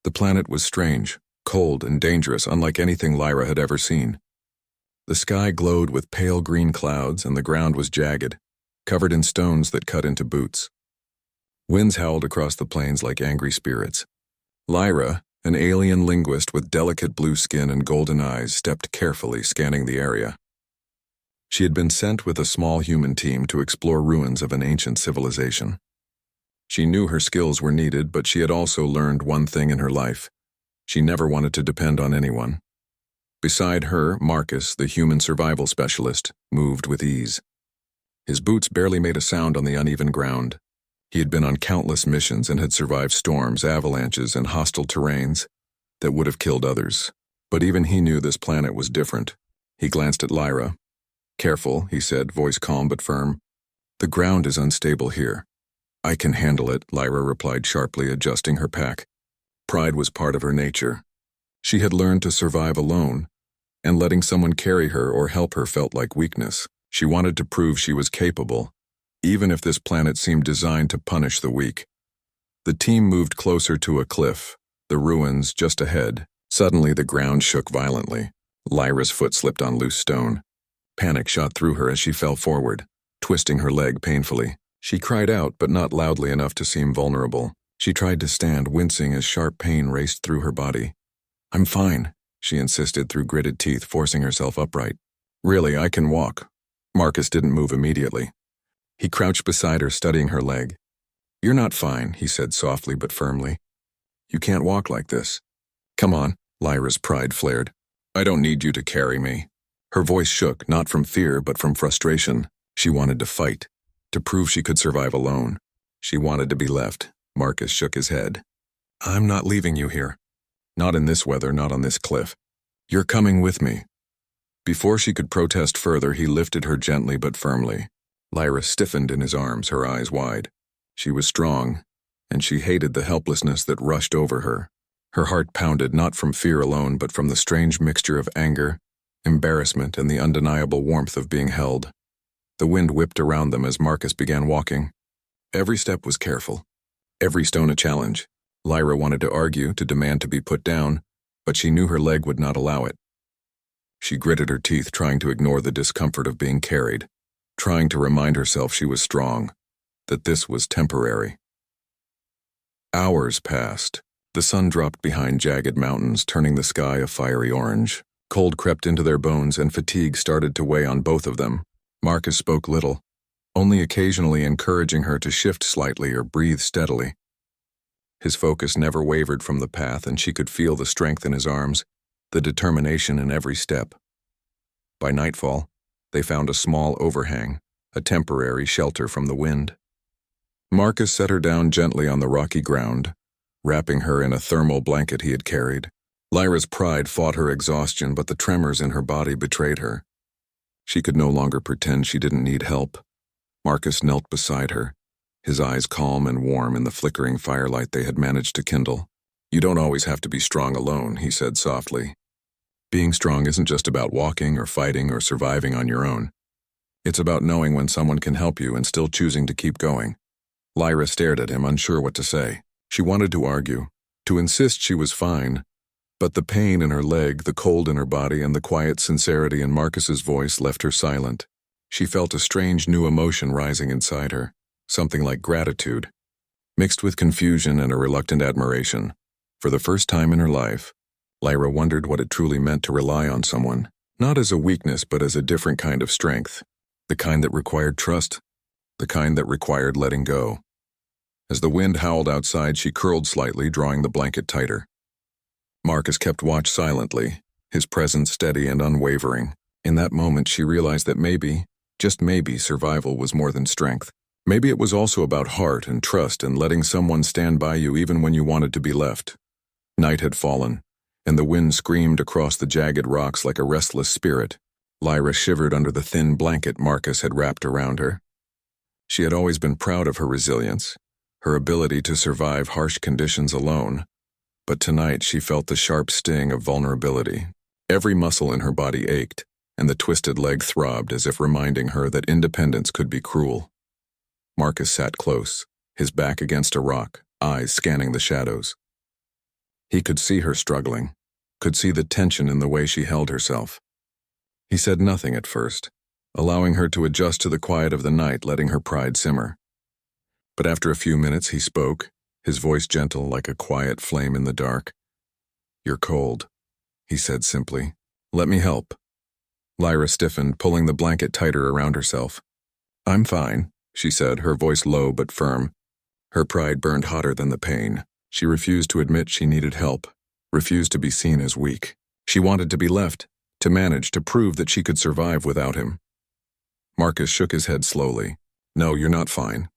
The planet was strange, cold, and dangerous, unlike anything Lyra had ever seen. The sky glowed with pale green clouds, and the ground was jagged, covered in stones that cut into boots. Winds howled across the plains like angry spirits. Lyra, an alien linguist with delicate blue skin and golden eyes, stepped carefully, scanning the area. She had been sent with a small human team to explore ruins of an ancient civilization. She knew her skills were needed, but she had also learned one thing in her life. She never wanted to depend on anyone. Beside her, Marcus, the human survival specialist, moved with ease. His boots barely made a sound on the uneven ground. He had been on countless missions and had survived storms, avalanches, and hostile terrains that would have killed others. But even he knew this planet was different. He glanced at Lyra. "Careful," he said, voice calm but firm. "The ground is unstable here." "I can handle it," Lyra replied sharply, adjusting her pack. Pride was part of her nature. She had learned to survive alone, and letting someone carry her or help her felt like weakness. She wanted to prove she was capable, even if this planet seemed designed to punish the weak. The team moved closer to a cliff, the ruins just ahead. Suddenly the ground shook violently. Lyra's foot slipped on loose stone. Panic shot through her as she fell forward, twisting her leg painfully. She cried out, but not loudly enough to seem vulnerable. She tried to stand, wincing as sharp pain raced through her body. "I'm fine," she insisted through gritted teeth, forcing herself upright. "Really, I can walk." Marcus didn't move immediately. He crouched beside her, studying her leg. "You're not fine," he said softly but firmly. "You can't walk like this." "Come on," Lyra's pride flared. "I don't need you to carry me." Her voice shook, not from fear but from frustration. She wanted to fight, to prove she could survive alone. She wanted to be left. Marcus shook his head. "I'm not leaving you here. Not in this weather, not on this cliff. You're coming with me." Before she could protest further, he lifted her gently but firmly. Lyra stiffened in his arms, her eyes wide. She was strong, and she hated the helplessness that rushed over her. Her heart pounded not from fear alone, but from the strange mixture of anger, embarrassment, and the undeniable warmth of being held. The wind whipped around them as Marcus began walking. Every step was careful, every stone a challenge. Lyra wanted to argue, to demand to be put down, but she knew her leg would not allow it. She gritted her teeth, trying to ignore the discomfort of being carried, trying to remind herself she was strong, that this was temporary. Hours passed. The sun dropped behind jagged mountains, turning the sky a fiery orange. Cold crept into their bones, and fatigue started to weigh on both of them. Marcus spoke little, only occasionally encouraging her to shift slightly or breathe steadily. His focus never wavered from the path, and she could feel the strength in his arms, the determination in every step. By nightfall, they found a small overhang, a temporary shelter from the wind. Marcus set her down gently on the rocky ground, wrapping her in a thermal blanket he had carried. Lyra's pride fought her exhaustion, but the tremors in her body betrayed her. She could no longer pretend she didn't need help. Marcus knelt beside her, his eyes calm and warm in the flickering firelight they had managed to kindle. "You don't always have to be strong alone," he said softly. "Being strong isn't just about walking or fighting or surviving on your own. It's about knowing when someone can help you and still choosing to keep going." Lyra stared at him, unsure what to say. She wanted to argue, to insist she was fine, but the pain in her leg, the cold in her body, and the quiet sincerity in Marcus's voice left her silent. She felt a strange new emotion rising inside her, something like gratitude, mixed with confusion and a reluctant admiration. For the first time in her life, Lyra wondered what it truly meant to rely on someone, not as a weakness but as a different kind of strength, the kind that required trust, the kind that required letting go. As the wind howled outside, she curled slightly, drawing the blanket tighter. Marcus kept watch silently, his presence steady and unwavering. In that moment, she realized that maybe, just maybe, survival was more than strength. Maybe it was also about heart and trust and letting someone stand by you even when you wanted to be left. Night had fallen, and the wind screamed across the jagged rocks like a restless spirit. Lyra shivered under the thin blanket Marcus had wrapped around her. She had always been proud of her resilience, her ability to survive harsh conditions alone. But tonight she felt the sharp sting of vulnerability. Every muscle in her body ached, and the twisted leg throbbed as if reminding her that independence could be cruel. Marcus sat close, his back against a rock, eyes scanning the shadows. He could see her struggling, could see the tension in the way she held herself. He said nothing at first, allowing her to adjust to the quiet of the night, letting her pride simmer. But after a few minutes he spoke, his voice gentle like a quiet flame in the dark. "You're cold," he said simply. "Let me help." Lyra stiffened, pulling the blanket tighter around herself. "I'm fine," she said, her voice low but firm. Her pride burned hotter than the pain. She refused to admit she needed help, refused to be seen as weak. She wanted to be left, to manage, to prove that she could survive without him. Marcus shook his head slowly. "No, you're not fine.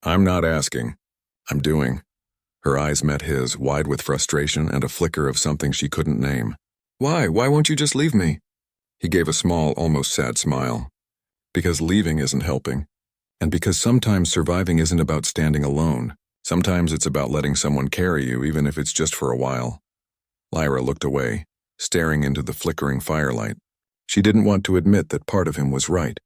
I'm not asking. I'm doing." Her eyes met his, wide with frustration and a flicker of something she couldn't name. Why won't you just leave me?" He gave a small, almost sad smile. "Because leaving isn't helping. And because sometimes surviving isn't about standing alone. Sometimes it's about letting someone carry you, even if it's just for a while." Lyra looked away, staring into the flickering firelight. She didn't want to admit that part of him was right.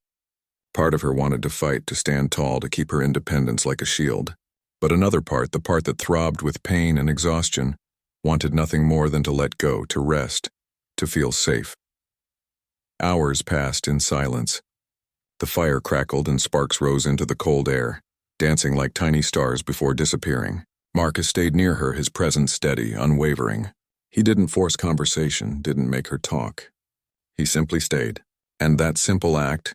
Part of her wanted to fight, to stand tall, to keep her independence like a shield. But another part, the part that throbbed with pain and exhaustion, wanted nothing more than to let go, to rest, to feel safe. Hours passed in silence. The fire crackled and sparks rose into the cold air, dancing like tiny stars before disappearing. Marcus stayed near her, his presence steady, unwavering. He didn't force conversation, didn't make her talk. He simply stayed. And that simple act,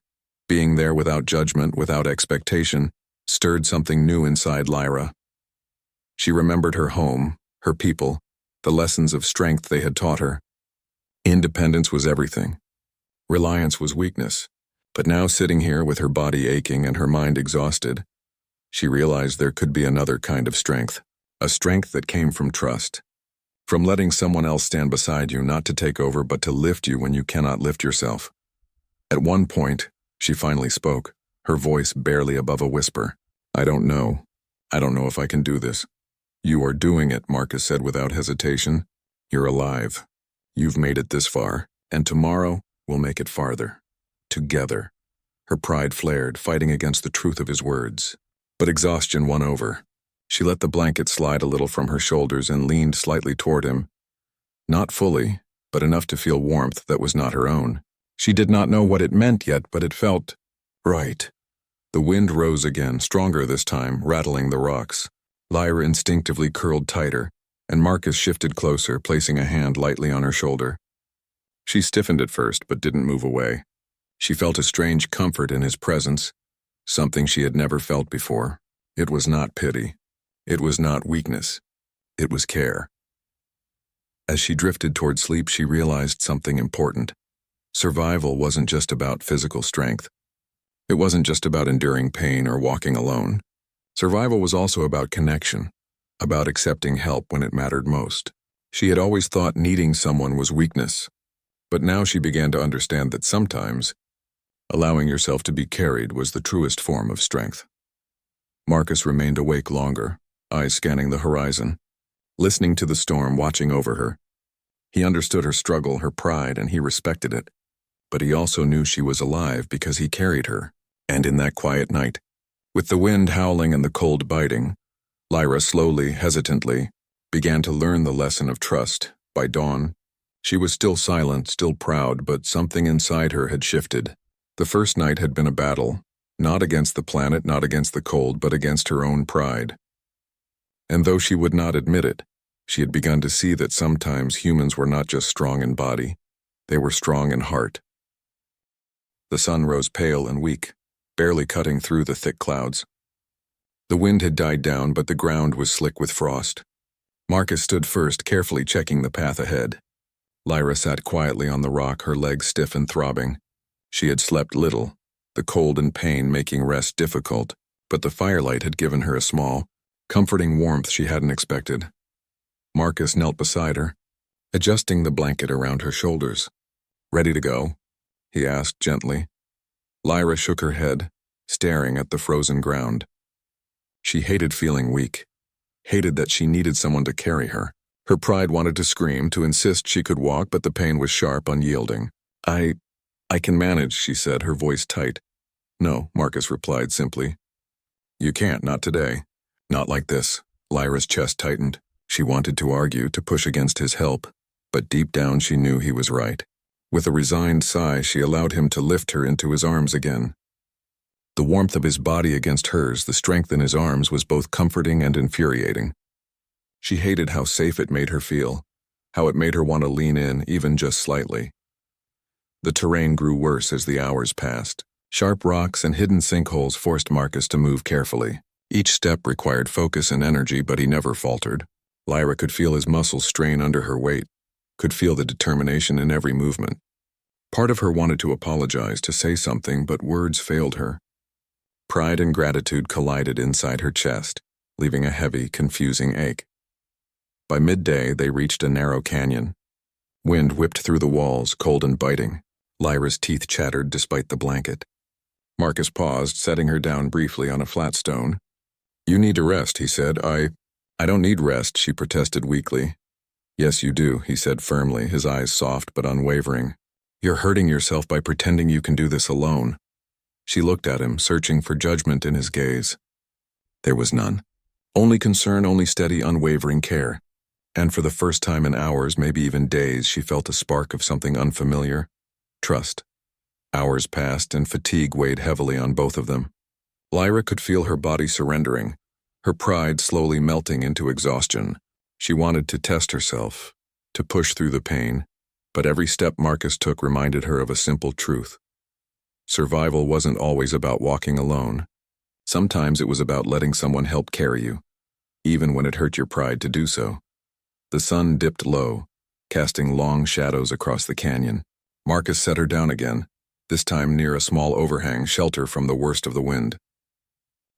being there without judgment, without expectation, stirred something new inside Lyra. She remembered her home, her people, the lessons of strength they had taught her. Independence was everything. Reliance was weakness. But now, sitting here with her body aching and her mind exhausted, she realized there could be another kind of strength, a strength that came from trust, from letting someone else stand beside you, not to take over but to lift you when you cannot lift yourself. At one point, she finally spoke, her voice barely above a whisper. I don't know if I can do this." "You are doing it," Marcus said without hesitation. "You're alive. You've made it this far, and tomorrow we'll make it farther. Together." Her pride flared, fighting against the truth of his words. But exhaustion won over. She let the blanket slide a little from her shoulders and leaned slightly toward him. Not fully, but enough to feel warmth that was not her own. She did not know what it meant yet, but it felt right. The wind rose again, stronger this time, rattling the rocks. Lyra instinctively curled tighter, and Marcus shifted closer, placing a hand lightly on her shoulder. She stiffened at first, but didn't move away. She felt a strange comfort in his presence, something she had never felt before. It was not pity. It was not weakness. It was care. As she drifted toward sleep, she realized something important. Survival wasn't just about physical strength. It wasn't just about enduring pain or walking alone. Survival was also about connection, about accepting help when it mattered most. She had always thought needing someone was weakness, but now she began to understand that sometimes allowing yourself to be carried was the truest form of strength. Marcus remained awake longer, eyes scanning the horizon, listening to the storm watching over her. He understood her struggle, her pride, and he respected it. But he also knew she was alive because he carried her. And in that quiet night, with the wind howling and the cold biting, Lyra slowly, hesitantly, began to learn the lesson of trust. By dawn, she was still silent, still proud, but something inside her had shifted. The first night had been a battle, not against the planet, not against the cold, but against her own pride. And though she would not admit it, she had begun to see that sometimes humans were not just strong in body, they were strong in heart. The sun rose pale and weak, barely cutting through the thick clouds. The wind had died down, but the ground was slick with frost. Marcus stood first, carefully checking the path ahead. Lyra sat quietly on the rock, her legs stiff and throbbing. She had slept little, the cold and pain making rest difficult, but the firelight had given her a small, comforting warmth she hadn't expected. Marcus knelt beside her, adjusting the blanket around her shoulders. "Ready to go?" he asked gently. Lyra shook her head, staring at the frozen ground. She hated feeling weak, hated that she needed someone to carry her. Her pride wanted to scream, to insist she could walk, but the pain was sharp, unyielding. I can manage," she said, her voice tight. "No," Marcus replied simply. "You can't, not today. Not like this." Lyra's chest tightened. She wanted to argue, to push against his help, but deep down she knew he was right. With a resigned sigh, she allowed him to lift her into his arms again. The warmth of his body against hers, the strength in his arms, was both comforting and infuriating. She hated how safe it made her feel, how it made her want to lean in, even just slightly. The terrain grew worse as the hours passed. Sharp rocks and hidden sinkholes forced Marcus to move carefully. Each step required focus and energy, but he never faltered. Lyra could feel his muscles strain under her weight, could feel the determination in every movement. Part of her wanted to apologize, to say something, but words failed her. Pride and gratitude collided inside her chest, leaving a heavy, confusing ache. By midday, they reached a narrow canyon. Wind whipped through the walls, cold and biting. Lyra's teeth chattered despite the blanket. Marcus paused, setting her down briefly on a flat stone. "You need to rest," he said. I don't need rest," she protested weakly. "Yes, you do," he said firmly, his eyes soft but unwavering. "You're hurting yourself by pretending you can do this alone." She looked at him, searching for judgment in his gaze. There was none. Only concern, only steady, unwavering care. And for the first time in hours, maybe even days, she felt a spark of something unfamiliar. Trust. Hours passed, and fatigue weighed heavily on both of them. Lyra could feel her body surrendering, her pride slowly melting into exhaustion. She wanted to test herself, to push through the pain, but every step Marcus took reminded her of a simple truth. Survival wasn't always about walking alone. Sometimes it was about letting someone help carry you, even when it hurt your pride to do so. The sun dipped low, casting long shadows across the canyon. Marcus set her down again, this time near a small overhang, shelter from the worst of the wind.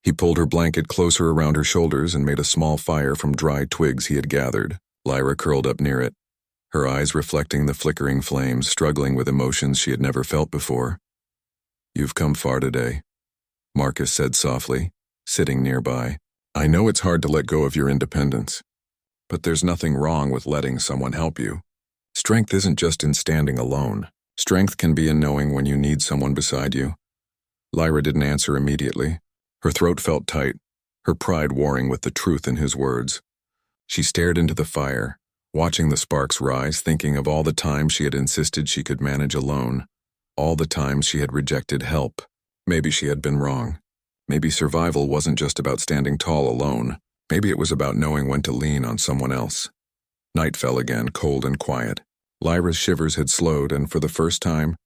He pulled her blanket closer around her shoulders and made a small fire from dry twigs he had gathered. Lyra curled up near it, her eyes reflecting the flickering flames, struggling with emotions she had never felt before. "You've come far today," Marcus said softly, sitting nearby. "I know it's hard to let go of your independence, but there's nothing wrong with letting someone help you. Strength isn't just in standing alone. Strength can be in knowing when you need someone beside you." Lyra didn't answer immediately. Her throat felt tight, her pride warring with the truth in his words. She stared into the fire, watching the sparks rise, thinking of all the times she had insisted she could manage alone, all the times she had rejected help. Maybe she had been wrong. Maybe survival wasn't just about standing tall alone. Maybe it was about knowing when to lean on someone else. Night fell again, cold and quiet. Lyra's shivers had slowed, and for the first time,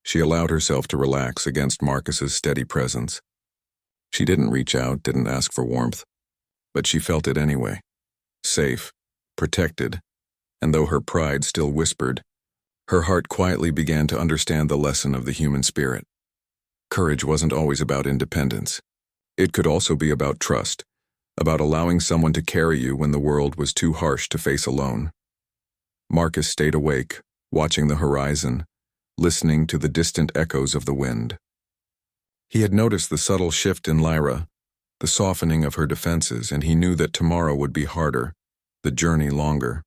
she allowed herself to relax against Marcus's steady presence. She didn't reach out, didn't ask for warmth, but she felt it anyway. Safe, protected, and though her pride still whispered, her heart quietly began to understand the lesson of the human spirit. Courage wasn't always about independence. It could also be about trust, about allowing someone to carry you when the world was too harsh to face alone. Marcus stayed awake, watching the horizon, listening to the distant echoes of the wind. He had noticed the subtle shift in Lyra, the softening of her defenses, and he knew that tomorrow would be harder, the journey longer.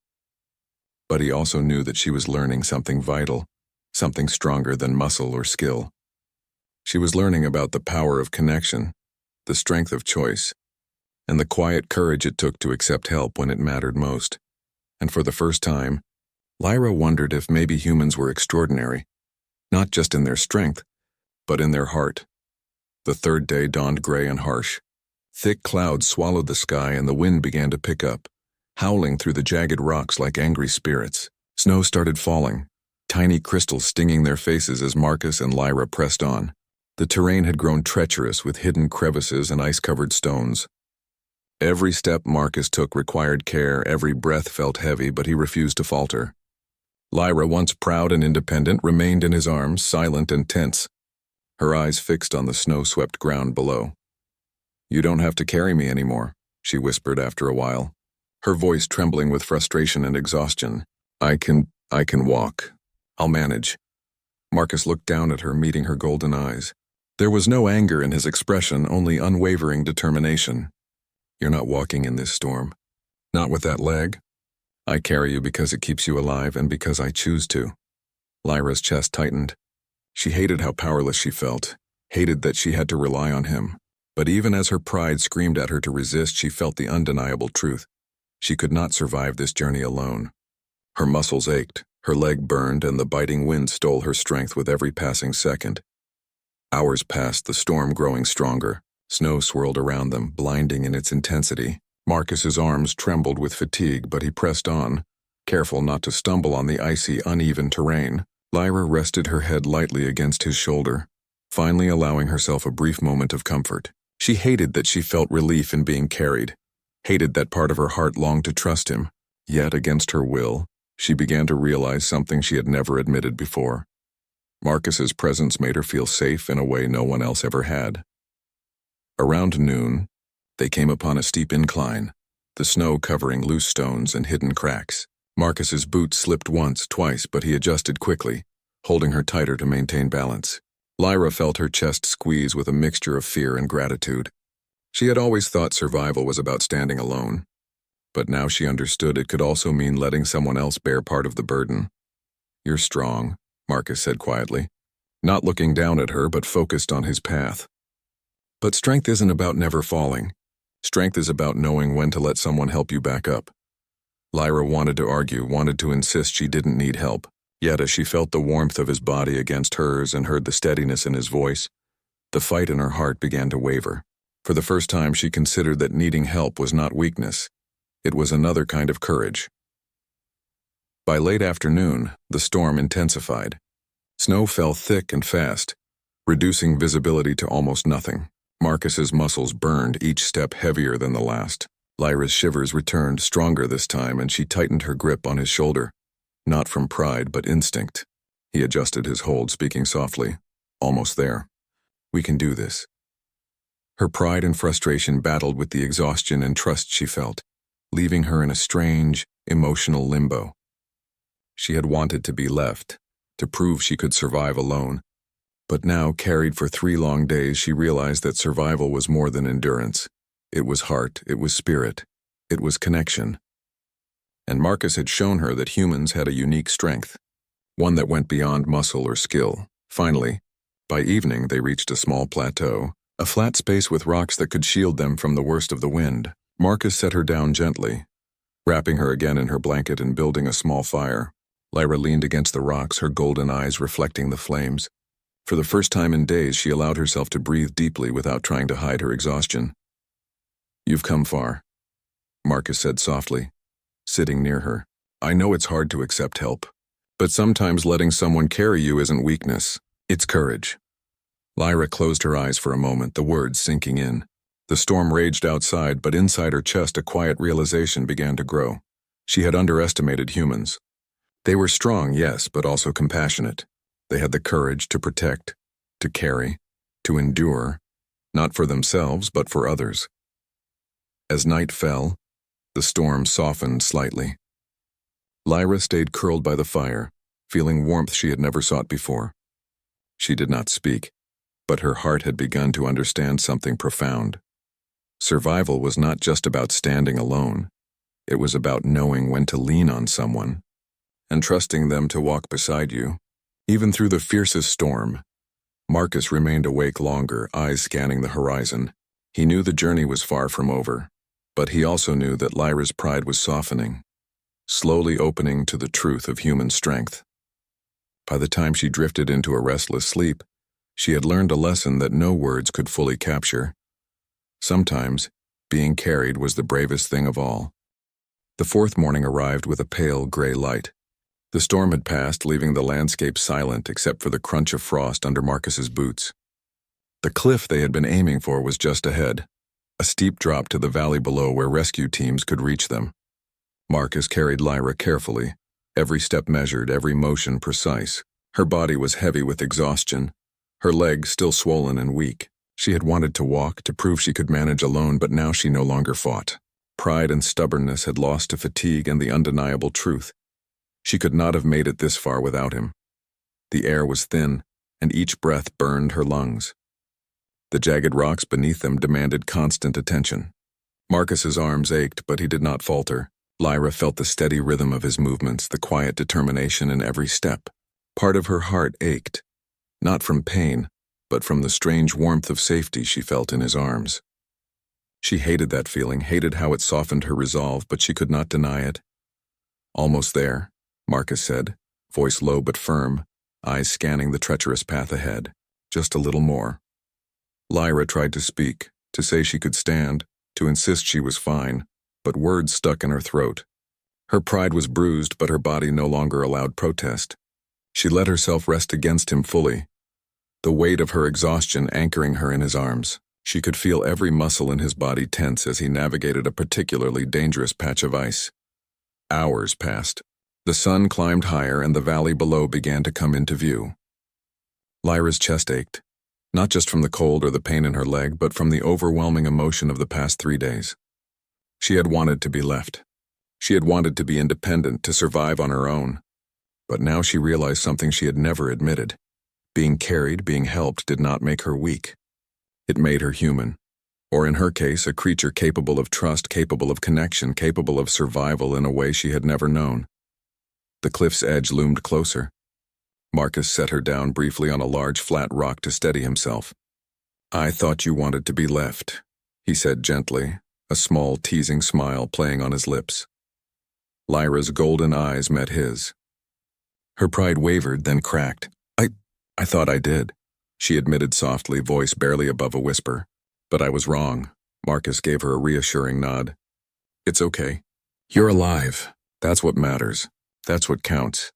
But he also knew that she was learning something vital, something stronger than muscle or skill. She was learning about the power of connection, the strength of choice, and the quiet courage it took to accept help when it mattered most. And for the first time, Lyra wondered if maybe humans were extraordinary, not just in their strength, but in their heart. The third day dawned gray and harsh. Thick clouds swallowed the sky and the wind began to pick up, howling through the jagged rocks like angry spirits. Snow started falling, tiny crystals stinging their faces as Marcus and Lyra pressed on. The terrain had grown treacherous with hidden crevices and ice-covered stones. Every step Marcus took required care, every breath felt heavy, but he refused to falter. Lyra, once proud and independent, remained in his arms, silent and tense, her eyes fixed on the snow-swept ground below. "You don't have to carry me anymore," she whispered after a while, her voice trembling with frustration and exhaustion. I can walk. I'll manage." Marcus looked down at her, meeting her golden eyes. There was no anger in his expression, only unwavering determination. "You're not walking in this storm. Not with that leg. I carry you because it keeps you alive and because I choose to." Lyra's chest tightened. She hated how powerless she felt, hated that she had to rely on him. But even as her pride screamed at her to resist, she felt the undeniable truth. She could not survive this journey alone. Her muscles ached, her leg burned, and the biting wind stole her strength with every passing second. Hours passed, the storm growing stronger. Snow swirled around them, blinding in its intensity. Marcus's arms trembled with fatigue, but he pressed on, careful not to stumble on the icy, uneven terrain. Lyra rested her head lightly against his shoulder, finally allowing herself a brief moment of comfort. She hated that she felt relief in being carried, hated that part of her heart longed to trust him. Yet, against her will, she began to realize something she had never admitted before. Marcus's presence made her feel safe in a way no one else ever had. Around noon, they came upon a steep incline, the snow covering loose stones and hidden cracks. Marcus's boots slipped once, twice, but he adjusted quickly, holding her tighter to maintain balance. Lyra felt her chest squeeze with a mixture of fear and gratitude. She had always thought survival was about standing alone, but now she understood it could also mean letting someone else bear part of the burden. "You're strong," Marcus said quietly, not looking down at her but focused on his path. "But strength isn't about never falling. Strength is about knowing when to let someone help you back up." Lyra wanted to argue, wanted to insist she didn't need help. Yet as she felt the warmth of his body against hers and heard the steadiness in his voice, the fight in her heart began to waver. For the first time, she considered that needing help was not weakness. It was another kind of courage. By late afternoon, the storm intensified. Snow fell thick and fast, reducing visibility to almost nothing. Marcus's muscles burned, each step heavier than the last. Lyra's shivers returned, stronger this time, and she tightened her grip on his shoulder. Not from pride, but instinct. He adjusted his hold, speaking softly. "Almost there. We can do this." Her pride and frustration battled with the exhaustion and trust she felt, leaving her in a strange, emotional limbo. She had wanted to be left, to prove she could survive alone. But now, carried for 3 long days, she realized that survival was more than endurance. It was heart, it was spirit, it was connection. And Marcus had shown her that humans had a unique strength, one that went beyond muscle or skill. Finally, by evening they reached a small plateau, a flat space with rocks that could shield them from the worst of the wind. Marcus set her down gently, wrapping her again in her blanket and building a small fire. Lyra leaned against the rocks, her golden eyes reflecting the flames. For the first time in days, she allowed herself to breathe deeply without trying to hide her exhaustion. "You've come far," Marcus said softly, sitting near her. "I know it's hard to accept help, but sometimes letting someone carry you isn't weakness, it's courage." Lyra closed her eyes for a moment, the words sinking in. The storm raged outside, but inside her chest a quiet realization began to grow. She had underestimated humans. They were strong, yes, but also compassionate. They had the courage to protect, to carry, to endure, not for themselves, but for others. As night fell, the storm softened slightly. Lyra stayed curled by the fire, feeling warmth she had never sought before. She did not speak, but her heart had begun to understand something profound. Survival was not just about standing alone. It was about knowing when to lean on someone and trusting them to walk beside you. Even through the fiercest storm, Marcus remained awake longer, eyes scanning the horizon. He knew the journey was far from over, but he also knew that Lyra's pride was softening, slowly opening to the truth of human strength. By the time she drifted into a restless sleep, she had learned a lesson that no words could fully capture. Sometimes, being carried was the bravest thing of all. The 4th morning arrived with a pale gray light. The storm had passed, leaving the landscape silent except for the crunch of frost under Marcus's boots. The cliff they had been aiming for was just ahead, a steep drop to the valley below where rescue teams could reach them. Marcus carried Lyra carefully, every step measured, every motion precise. Her body was heavy with exhaustion, her legs still swollen and weak. She had wanted to walk, to prove she could manage alone, but now she no longer fought. Pride and stubbornness had lost to fatigue and the undeniable truth. She could not have made it this far without him. The air was thin, and each breath burned her lungs. The jagged rocks beneath them demanded constant attention. Marcus's arms ached, but he did not falter. Lyra felt the steady rhythm of his movements, the quiet determination in every step. Part of her heart ached, not from pain, but from the strange warmth of safety she felt in his arms. She hated that feeling, hated how it softened her resolve, but she could not deny it. "Almost there," Marcus said, voice low but firm, eyes scanning the treacherous path ahead. "Just a little more." Lyra tried to speak, to say she could stand, to insist she was fine, but words stuck in her throat. Her pride was bruised, but her body no longer allowed protest. She let herself rest against him fully, the weight of her exhaustion anchoring her in his arms. She could feel every muscle in his body tense as he navigated a particularly dangerous patch of ice. Hours passed. The sun climbed higher and the valley below began to come into view. Lyra's chest ached, not just from the cold or the pain in her leg, but from the overwhelming emotion of the past 3 days. She had wanted to be left. She had wanted to be independent, to survive on her own. But now she realized something she had never admitted. Being carried, being helped, did not make her weak. It made her human. Or in her case, a creature capable of trust, capable of connection, capable of survival in a way she had never known. The cliff's edge loomed closer. Marcus set her down briefly on a large flat rock to steady himself. "I thought you wanted to be left," he said gently, a small teasing smile playing on his lips. Lyra's golden eyes met his. Her pride wavered, then cracked. I thought I did," she admitted softly, voice barely above a whisper. "But I was wrong." Marcus gave her a reassuring nod. "It's okay. You're alive. That's what matters. That's what counts."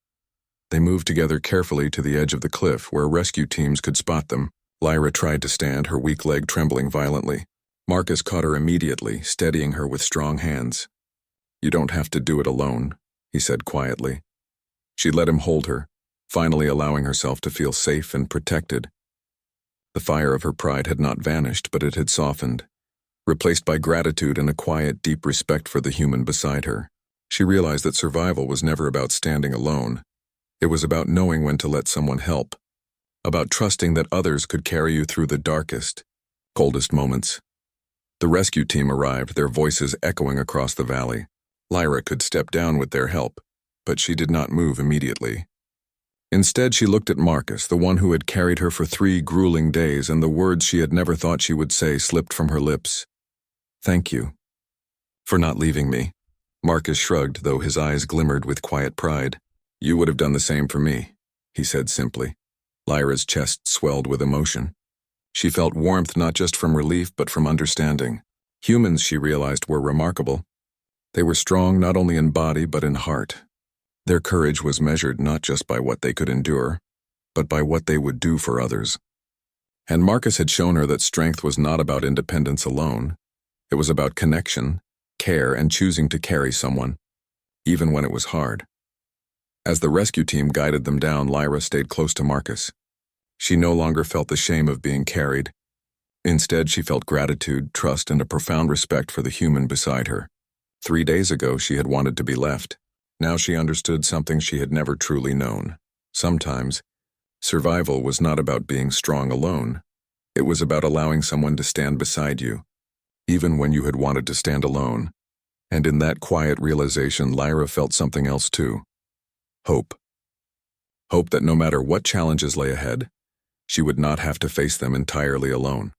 They moved together carefully to the edge of the cliff where rescue teams could spot them. Lyra tried to stand, her weak leg trembling violently. Marcus caught her immediately, steadying her with strong hands. "You don't have to do it alone," he said quietly. She let him hold her, finally allowing herself to feel safe and protected. The fire of her pride had not vanished, but it had softened, replaced by gratitude and a quiet, deep respect for the human beside her. She realized that survival was never about standing alone. It was about knowing when to let someone help, about trusting that others could carry you through the darkest, coldest moments. The rescue team arrived, their voices echoing across the valley. Lyra could step down with their help, but she did not move immediately. Instead, she looked at Marcus, the one who had carried her for 3 grueling days, and the words she had never thought she would say slipped from her lips. "Thank you for not leaving me." Marcus shrugged, though his eyes glimmered with quiet pride. "You would have done the same for me," he said simply. Lyra's chest swelled with emotion. She felt warmth not just from relief but from understanding. Humans, she realized, were remarkable. They were strong not only in body but in heart. Their courage was measured not just by what they could endure, but by what they would do for others. And Marcus had shown her that strength was not about independence alone. It was about connection, care, and choosing to carry someone, even when it was hard. As the rescue team guided them down, Lyra stayed close to Marcus. She no longer felt the shame of being carried. Instead, she felt gratitude, trust, and a profound respect for the human beside her. 3 days ago, she had wanted to be left. Now she understood something she had never truly known. Sometimes, survival was not about being strong alone. It was about allowing someone to stand beside you, even when you had wanted to stand alone. And in that quiet realization, Lyra felt something else too. Hope. Hope that no matter what challenges lay ahead, she would not have to face them entirely alone.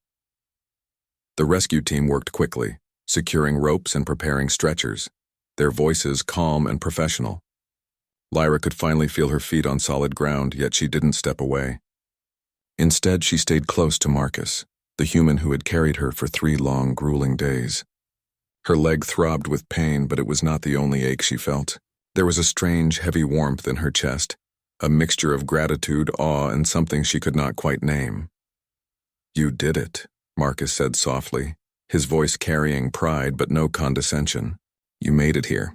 The rescue team worked quickly, securing ropes and preparing stretchers, their voices calm and professional. Lyra could finally feel her feet on solid ground, yet she didn't step away. Instead, she stayed close to Marcus, the human who had carried her for 3 long, grueling days. Her leg throbbed with pain, but it was not the only ache she felt. There was a strange, heavy warmth in her chest, a mixture of gratitude, awe, and something she could not quite name. "You did it," Marcus said softly, his voice carrying pride but no condescension. "You made it here."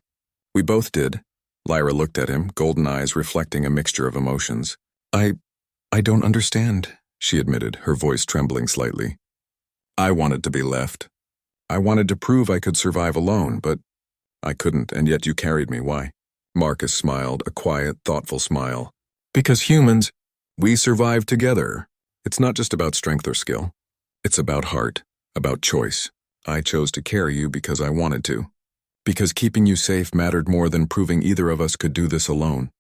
"We both did." Lyra looked at him, golden eyes reflecting a mixture of emotions. I don't understand," she admitted, her voice trembling slightly. "I wanted to be left. I wanted to prove I could survive alone, but I couldn't, and yet you carried me. Why?" Marcus smiled, a quiet, thoughtful smile. "Because humans, we survive together. It's not just about strength or skill. It's about heart, about choice. I chose to carry you because I wanted to. Because keeping you safe mattered more than proving either of us could do this alone."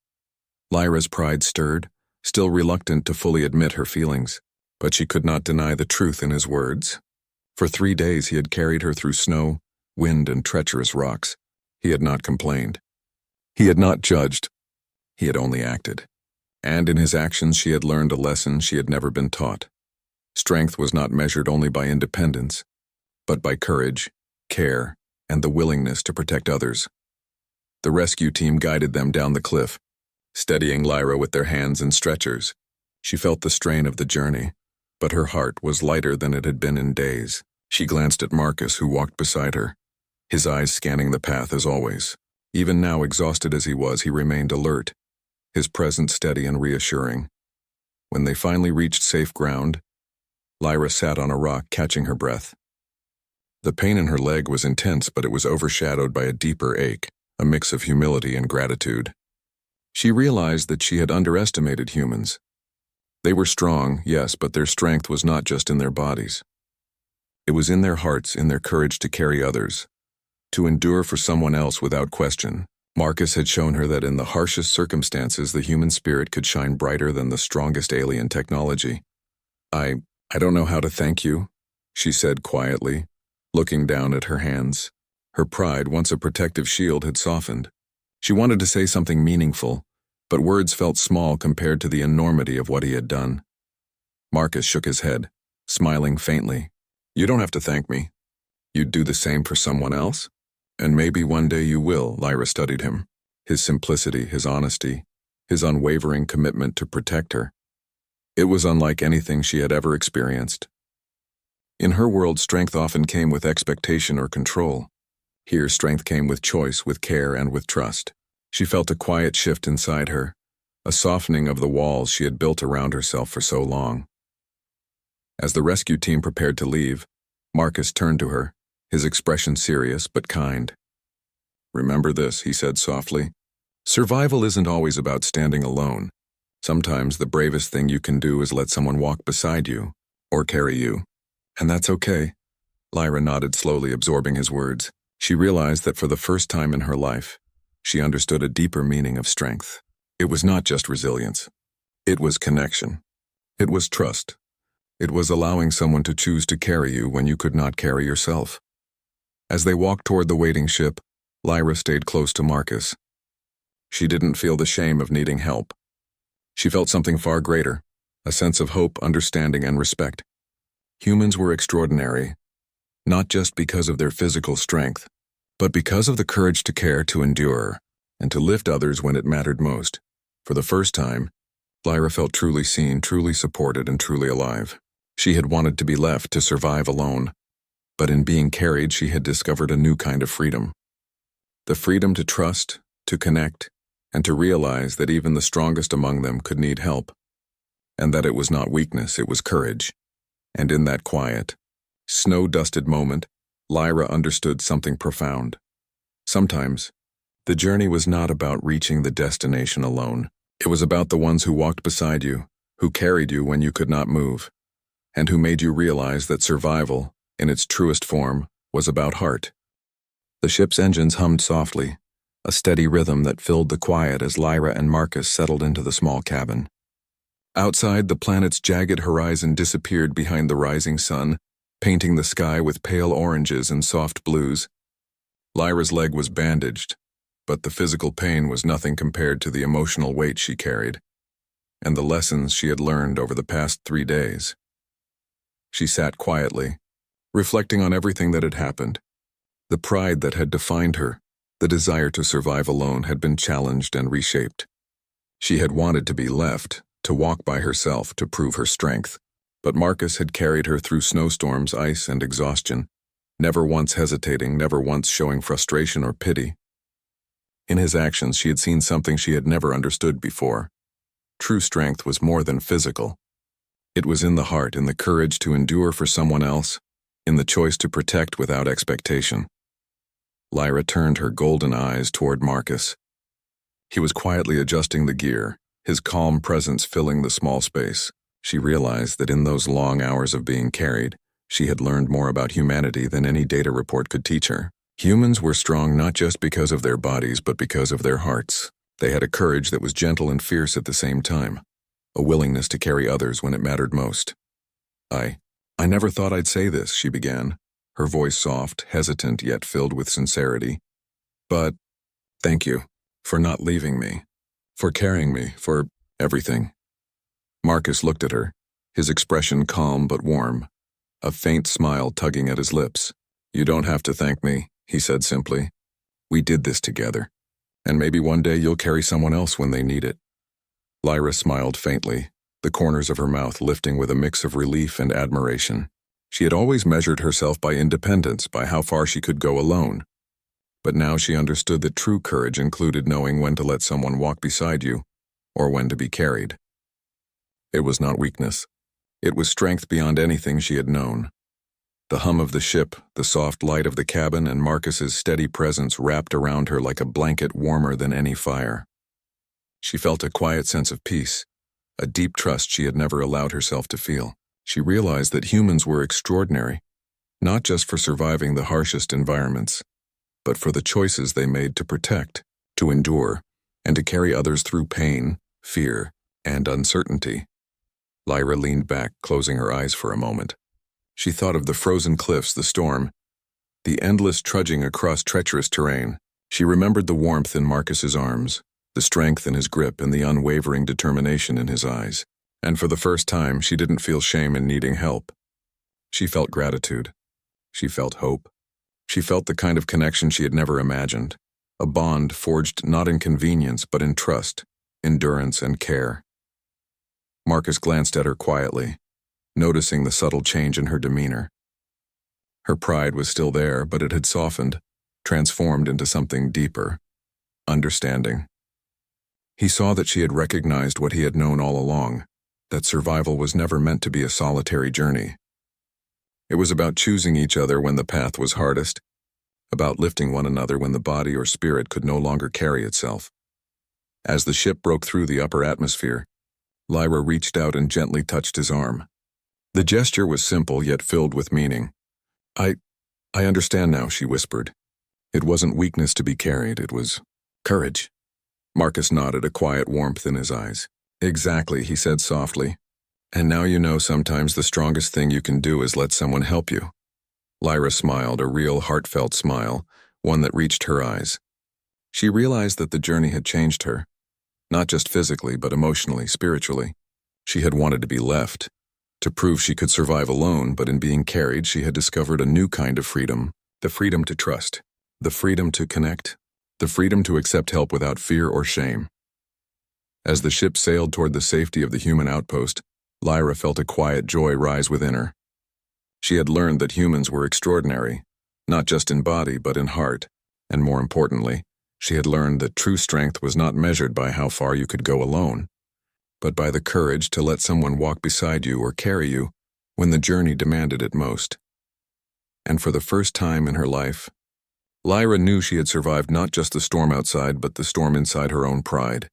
Lyra's pride stirred, still reluctant to fully admit her feelings, but she could not deny the truth in his words. For 3 days he had carried her through snow, wind, and treacherous rocks. He had not complained. He had not judged. He had only acted. And in his actions she had learned a lesson she had never been taught. Strength was not measured only by independence, but by courage, care, and the willingness to protect others. The rescue team guided them down the cliff, steadying Lyra with their hands and stretchers. She felt the strain of the journey, but her heart was lighter than it had been in days. She glanced at Marcus, who walked beside her, his eyes scanning the path as always. Even now, exhausted as he was, he remained alert, his presence steady and reassuring. When they finally reached safe ground, Lyra sat on a rock, catching her breath. The pain in her leg was intense, but it was overshadowed by a deeper ache, a mix of humility and gratitude. She realized that she had underestimated humans. They were strong, yes, but their strength was not just in their bodies. It was in their hearts, in their courage to carry others, to endure for someone else without question. Marcus had shown her that in the harshest circumstances the human spirit could shine brighter than the strongest alien technology. I don't know how to thank you," she said quietly, looking down at her hands. Her pride, once a protective shield, had softened. She wanted to say something meaningful, but words felt small compared to the enormity of what he had done. Marcus shook his head, smiling faintly. "You don't have to thank me. You'd do the same for someone else? And maybe one day you will." Lyra studied him. His simplicity, his honesty, his unwavering commitment to protect her. It was unlike anything she had ever experienced. In her world, strength often came with expectation or control. Here, strength came with choice, with care, and with trust. She felt a quiet shift inside her, a softening of the walls she had built around herself for so long. As the rescue team prepared to leave, Marcus turned to her, his expression serious but kind. "Remember this," he said softly. "Survival isn't always about standing alone. Sometimes the bravest thing you can do is let someone walk beside you, or carry you. And that's okay." Lyra nodded slowly, absorbing his words. She realized that for the first time in her life, she understood a deeper meaning of strength. It was not just resilience. It was connection. It was trust. It was allowing someone to choose to carry you when you could not carry yourself. As they walked toward the waiting ship, Lyra stayed close to Marcus. She didn't feel the shame of needing help. She felt something far greater, a sense of hope, understanding, and respect. Humans were extraordinary, not just because of their physical strength, but because of the courage to care, to endure, and to lift others when it mattered most. For the first time, Lyra felt truly seen, truly supported, and truly alive. She had wanted to be left to survive alone, but in being carried, she had discovered a new kind of freedom. The freedom to trust, to connect, and to realize that even the strongest among them could need help, and that it was not weakness, it was courage. And in that quiet, snow-dusted moment, Lyra understood something profound. Sometimes, the journey was not about reaching the destination alone. It was about the ones who walked beside you, who carried you when you could not move, and who made you realize that survival, in its truest form, was about heart. The ship's engines hummed softly, a steady rhythm that filled the quiet as Lyra and Marcus settled into the small cabin. Outside, the planet's jagged horizon disappeared behind the rising sun, painting the sky with pale oranges and soft blues. Lyra's leg was bandaged, but the physical pain was nothing compared to the emotional weight she carried, and the lessons she had learned over the past 3 days. She sat quietly, reflecting on everything that had happened. The pride that had defined her, the desire to survive alone, had been challenged and reshaped. She had wanted to be left, to walk by herself, to prove her strength. But Marcus had carried her through snowstorms, ice, and exhaustion, never once hesitating, never once showing frustration or pity. In his actions, she had seen something she had never understood before. True strength was more than physical. It was in the heart, in the courage to endure for someone else, in the choice to protect without expectation. Lyra turned her golden eyes toward Marcus. He was quietly adjusting the gear, his calm presence filling the small space. She realized that in those long hours of being carried, she had learned more about humanity than any data report could teach her. Humans were strong not just because of their bodies, but because of their hearts. They had a courage that was gentle and fierce at the same time, a willingness to carry others when it mattered most. "I never thought I'd say this," she began, her voice soft, hesitant yet filled with sincerity. "But thank you for not leaving me, for carrying me, for everything." Marcus looked at her, his expression calm but warm, a faint smile tugging at his lips. "You don't have to thank me," he said simply. "We did this together, and maybe one day you'll carry someone else when they need it." Lyra smiled faintly, the corners of her mouth lifting with a mix of relief and admiration. She had always measured herself by independence, by how far she could go alone. But now she understood that true courage included knowing when to let someone walk beside you, or when to be carried. It was not weakness. It was strength beyond anything she had known. The hum of the ship, the soft light of the cabin, and Marcus's steady presence wrapped around her like a blanket warmer than any fire. She felt a quiet sense of peace, a deep trust she had never allowed herself to feel. She realized that humans were extraordinary, not just for surviving the harshest environments, but for the choices they made to protect, to endure, and to carry others through pain, fear, and uncertainty. Lyra leaned back, closing her eyes for a moment. She thought of the frozen cliffs, the storm, the endless trudging across treacherous terrain. She remembered the warmth in Marcus's arms, the strength in his grip, and the unwavering determination in his eyes. And for the first time, she didn't feel shame in needing help. She felt gratitude. She felt hope. She felt the kind of connection she had never imagined, a bond forged not in convenience but in trust, endurance, and care. Marcus glanced at her quietly, noticing the subtle change in her demeanor. Her pride was still there, but it had softened, transformed into something deeper, understanding. He saw that she had recognized what he had known all along, that survival was never meant to be a solitary journey. It was about choosing each other when the path was hardest, about lifting one another when the body or spirit could no longer carry itself. As the ship broke through the upper atmosphere, Lyra reached out and gently touched his arm. The gesture was simple yet filled with meaning. I understand now," she whispered. "It wasn't weakness to be carried, it was courage." Marcus nodded, a quiet warmth in his eyes. "Exactly," he said softly. "And now you know sometimes the strongest thing you can do is let someone help you." Lyra smiled, a real heartfelt smile, one that reached her eyes. She realized that the journey had changed her, not just physically but emotionally, spiritually. She had wanted to be left, to prove she could survive alone, but in being carried she had discovered a new kind of freedom, the freedom to trust, the freedom to connect, the freedom to accept help without fear or shame. As the ship sailed toward the safety of the human outpost, Lyra felt a quiet joy rise within her. She had learned that humans were extraordinary, not just in body but in heart, and more importantly, she had learned that true strength was not measured by how far you could go alone, but by the courage to let someone walk beside you or carry you when the journey demanded it most. And for the first time in her life, Lyra knew she had survived not just the storm outside but the storm inside her own pride.